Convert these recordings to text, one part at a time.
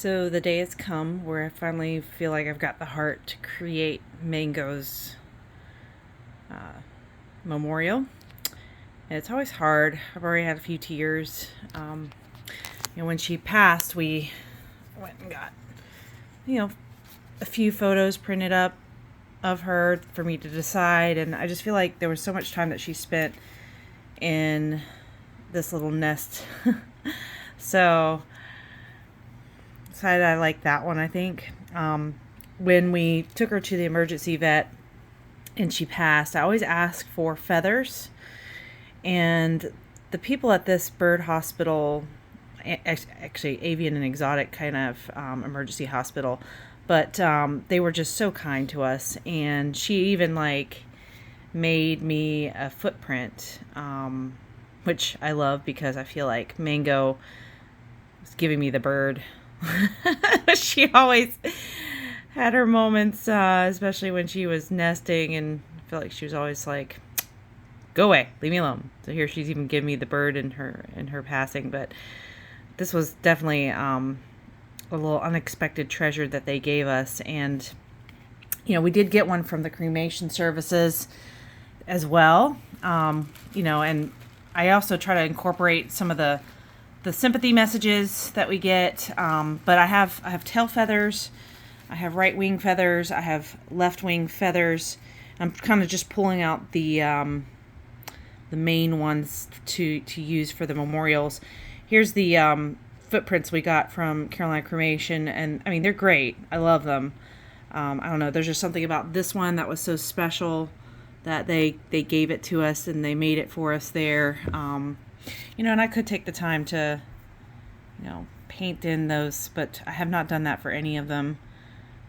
So the day has come where I finally feel like I've got the heart to create Mango's memorial. And it's always hard. I've already had a few tears. When she passed, we went and got, a few photos printed up of her for me to decide. And I just feel like there was so much time that she spent in this little nest. So decided I like that one, I think. When we took her to the emergency vet and she passed, I always ask for feathers. And the people at this bird hospital, actually avian and exotic kind of emergency hospital, but they were just so kind to us. And she even made me a footprint, which I love because I feel like Mango was giving me the bird. She always had her moments, especially when she was nesting, and I feel like she was always like, "Go away, leave me alone." So here she's even giving me the bird in her passing. But this was definitely a little unexpected treasure that they gave us, and we did get one from the cremation services as well. And I also try to incorporate some of the sympathy messages that we get. But I have tail feathers, I have right wing feathers, I have left wing feathers. I'm kind of just pulling out the main ones to use for the memorials. Here's the footprints we got from Carolina Cremation, and I mean, they're great. I love them. I don't know, there's just something about this one that was so special that they gave it to us and they made it for us there. And I could take the time to, paint in those, but I have not done that for any of them.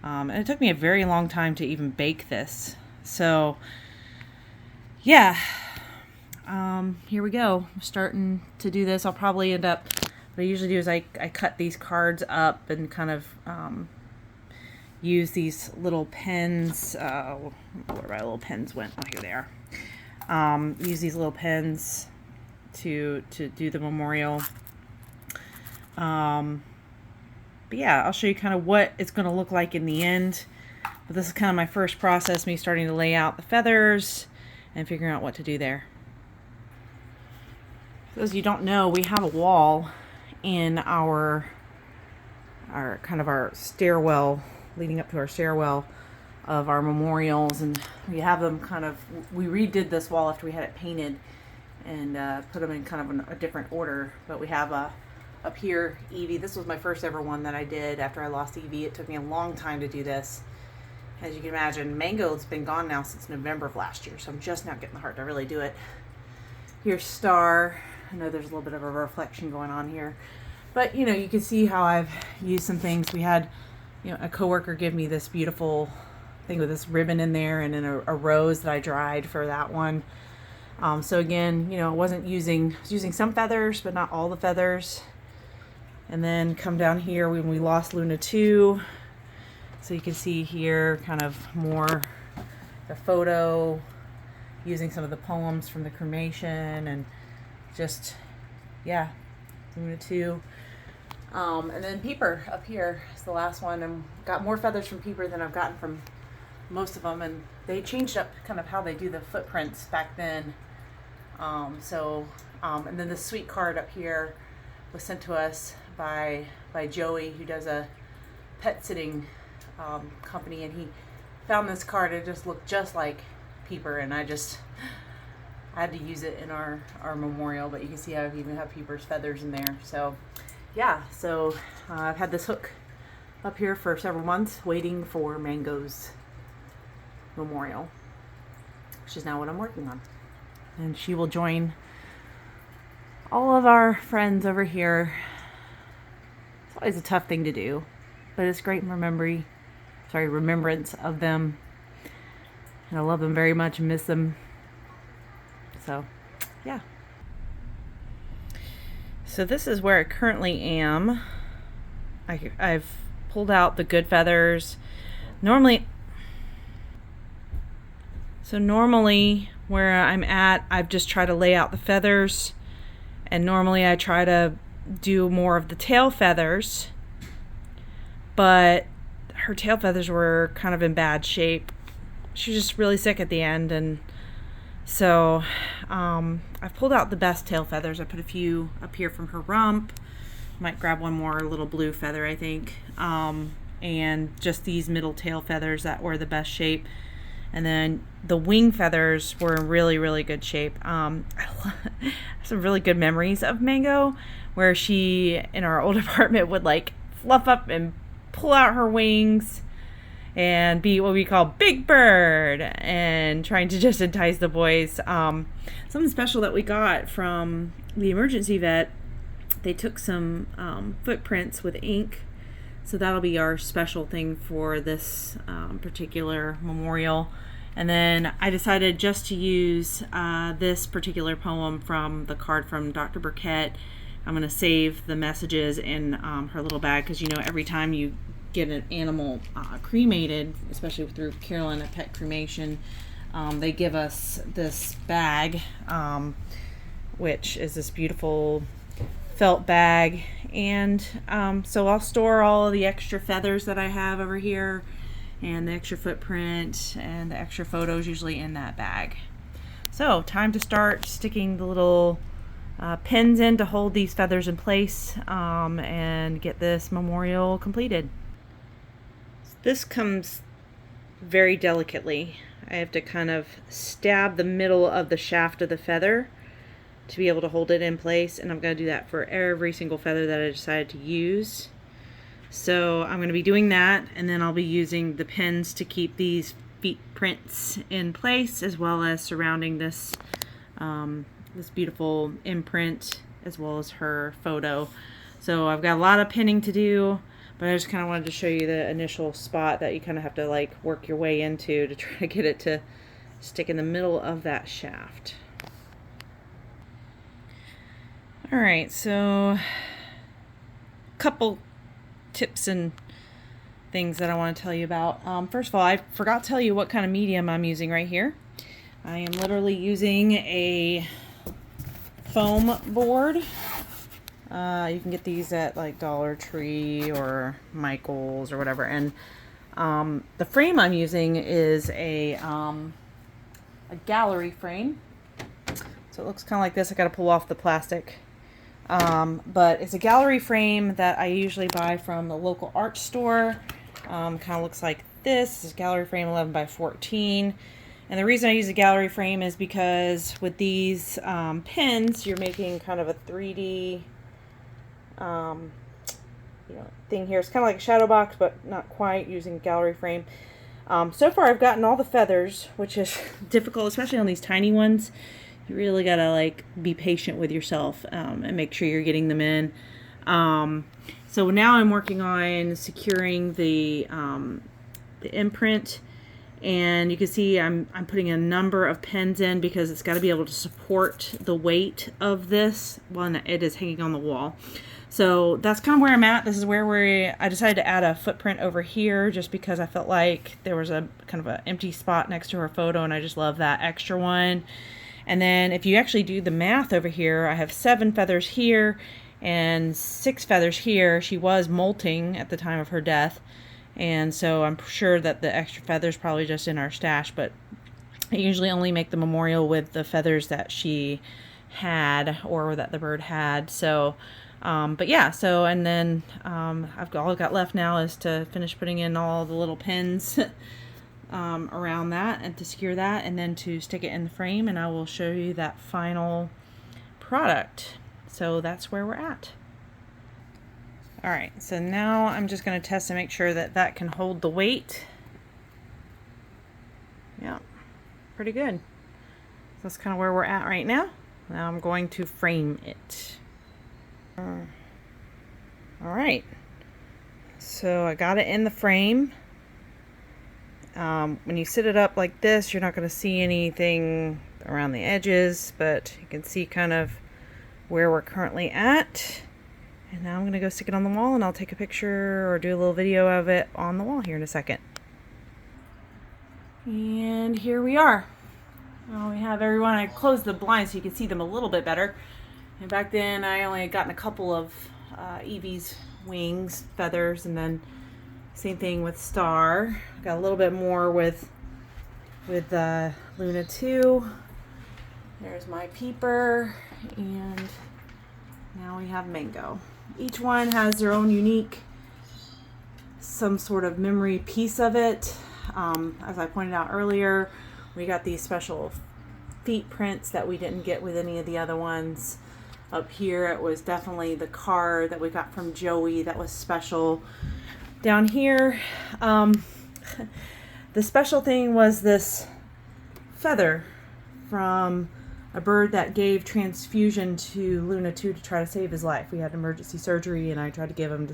And it took me a very long time to even bake this. So, yeah. Here we go. I'm starting to do this. I'll probably end up, what I usually do is I cut these cards up and kind of use these little pens. Where my little pens went? Oh, here they are. Use these little pens to do the memorial. But yeah, I'll show you kind of what it's going to look like in the end. But this is kind of my first process, me starting to lay out the feathers and figuring out what to do there. For those of you who don't know, we have a wall in our stairwell, leading up to our stairwell, of our memorials, and we have them we redid this wall after we had it painted and put them in kind of a different order. But we have up here Evie. This was my first ever one that I did after I lost Evie. It took me a long time to do this. As you can imagine, Mango's been gone now since November of last year, so I'm just now getting the heart to really do it. Here's Star. I know there's a little bit of a reflection going on here, but you can see how I've used some things. We had a coworker give me this beautiful thing with this ribbon in there, and then a rose that I dried for that one. So again, I was using some feathers, but not all the feathers. And then come down here when we lost Luna 2. So you can see here kind of more the photo, using some of the poems from the cremation, and just, yeah, Luna 2. And then Peeper up here is the last one. And got more feathers from Peeper than I've gotten from most of them. And they changed up kind of how they do the footprints back then. And then the sweet card up here was sent to us by Joey, who does a pet sitting company, and he found this card. It just looked just like Peeper, and I had to use it in our memorial. But you can see I even have Peeper's feathers in there. So yeah, I've had this hook up here for several months waiting for Mango's memorial, which is now what I'm working on. And she will join all of our friends over here. It's always a tough thing to do, but it's great remembrance of them. And I love them very much and miss them. So, yeah. So this is where I currently am. I've pulled out the good feathers. Normally where I'm at, I've just tried to lay out the feathers, and normally I try to do more of the tail feathers but her tail feathers were kind of in bad shape. She was just really sick at the end, and so I've pulled out the best tail feathers. I put a few up here from her rump. Might grab one more little blue feather, I think. And just these middle tail feathers that were the best shape. And then the wing feathers were in really, really good shape. I have some really good memories of Mango, where she, in our old apartment, would like fluff up and pull out her wings and be what we call Big Bird, and trying to just entice the boys. Something special that we got from the emergency vet, they took some footprints with ink, so that'll be our special thing for this particular memorial. And then I decided just to use this particular poem from the card from Dr. Burkett. I'm going to save the messages in her little bag, because you know, every time you get an animal cremated, especially through Carolina Pet Cremation, they give us this bag, which is this beautiful felt bag. And so I'll store all of the extra feathers that I have over here, and the extra footprint and the extra photos usually in that bag. So time to start sticking the little pins in to hold these feathers in place, and get this memorial completed. This comes very delicately. I have to kind of stab the middle of the shaft of the feather to be able to hold it in place, and I'm going to do that for every single feather that I decided to use. So I'm going to be doing that, and then I'll be using the pins to keep these feet prints in place, as well as surrounding this this beautiful imprint, as well as her photo. So I've got a lot of pinning to do, but I just kind of wanted to show you the initial spot that you kind of have to like work your way into to try to get it to stick in the middle of that shaft. Alright, so a couple tips and things that I want to tell you about. First of all, I forgot to tell you what kind of medium I'm using right here. I am literally using a foam board. You can get these at like Dollar Tree or Michael's or whatever. And the frame I'm using is a gallery frame. So it looks kind of like this. I got to pull off the plastic. But it's a gallery frame that I usually buy from the local art store. Kind of looks like this. It's a gallery frame 11 by 14. And the reason I use a gallery frame is because with these pins, you're making kind of a 3D thing here. It's kind of like a shadow box, but not quite, using a gallery frame. So far I've gotten all the feathers, which is difficult, especially on these tiny ones. You really gotta like be patient with yourself and make sure you're getting them in. So now I'm working on securing the imprint, and you can see I'm putting a number of pins in because it's got to be able to support the weight of this when it is hanging on the wall. So that's kind of where I'm at. This is where I decided to add a footprint over here, just because I felt like there was a kind of an empty spot next to her photo, and I just love that extra one. And then if you actually do the math over here, I have 7 feathers here and 6 feathers here. She was molting at the time of her death, and so I'm sure that the extra feathers probably just in our stash, but I usually only make the memorial with the feathers that she had or that the bird had. So but yeah, so and then all I've got left now is to finish putting in all the little pins around that and to secure that, and then to stick it in the frame, and I will show you that final product. So that's where we're at. Alright, so now I'm just going to test to make sure that that can hold the weight. Yeah, pretty good. So that's kind of where we're at right now. Now I'm going to frame it. Alright, so I got it in the frame. When you sit it up like this, you're not going to see anything around the edges, but you can see kind of where we're currently at. And now I'm going to go stick it on the wall, and I'll take a picture or do a little video of it on the wall here in a second. And here we are. Well, we have everyone. I closed the blinds so you can see them a little bit better. And back then I only had gotten a couple of Evie's wings, feathers, and then Same thing with Star. Got a little bit more with Luna 2. There's my Peeper, and now we have Mango. Each one has their own unique, some sort of memory piece of it. As I pointed out earlier, we got these special feet prints that we didn't get with any of the other ones. Up here, it was definitely the card that we got from Joey that was special. Down here, the special thing was this feather from a bird that gave transfusion to Luna 2 to try to save his life. We had emergency surgery, and I tried to give him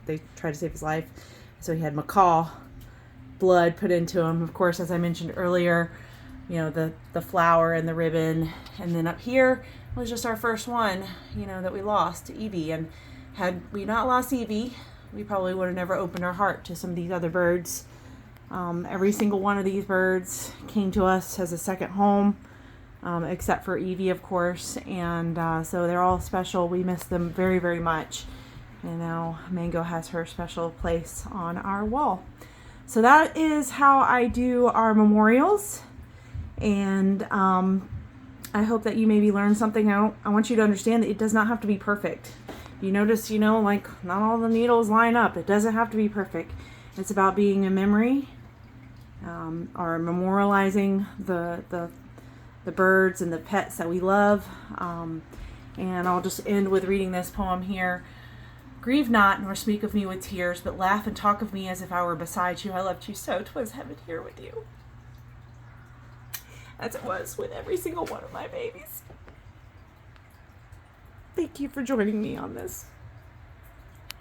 they tried to save his life. So he had macaw blood put into him. Of course, as I mentioned earlier, you know, the flower and the ribbon. And then up here was just our first one, you know, that we lost, Evie. And had we not lost Evie, we probably would have never opened our heart to some of these other birds. Every single one of these birds came to us as a second home, except for Evie, of course. And so they're all special. We miss them very, very much. And now Mango has her special place on our wall. So that is how I do our memorials. And I hope that you maybe learn something. I want you to understand that it does not have to be perfect. You notice, you know, like not all the needles line up. It doesn't have to be perfect. It's about being a memory, or memorializing the birds and the pets that we love. And I'll just end with reading this poem here. Grieve not, nor speak of me with tears, but laugh and talk of me as if I were beside you. I loved you so, 'twas heaven here with you. As it was with every single one of my babies. Thank you for joining me on this.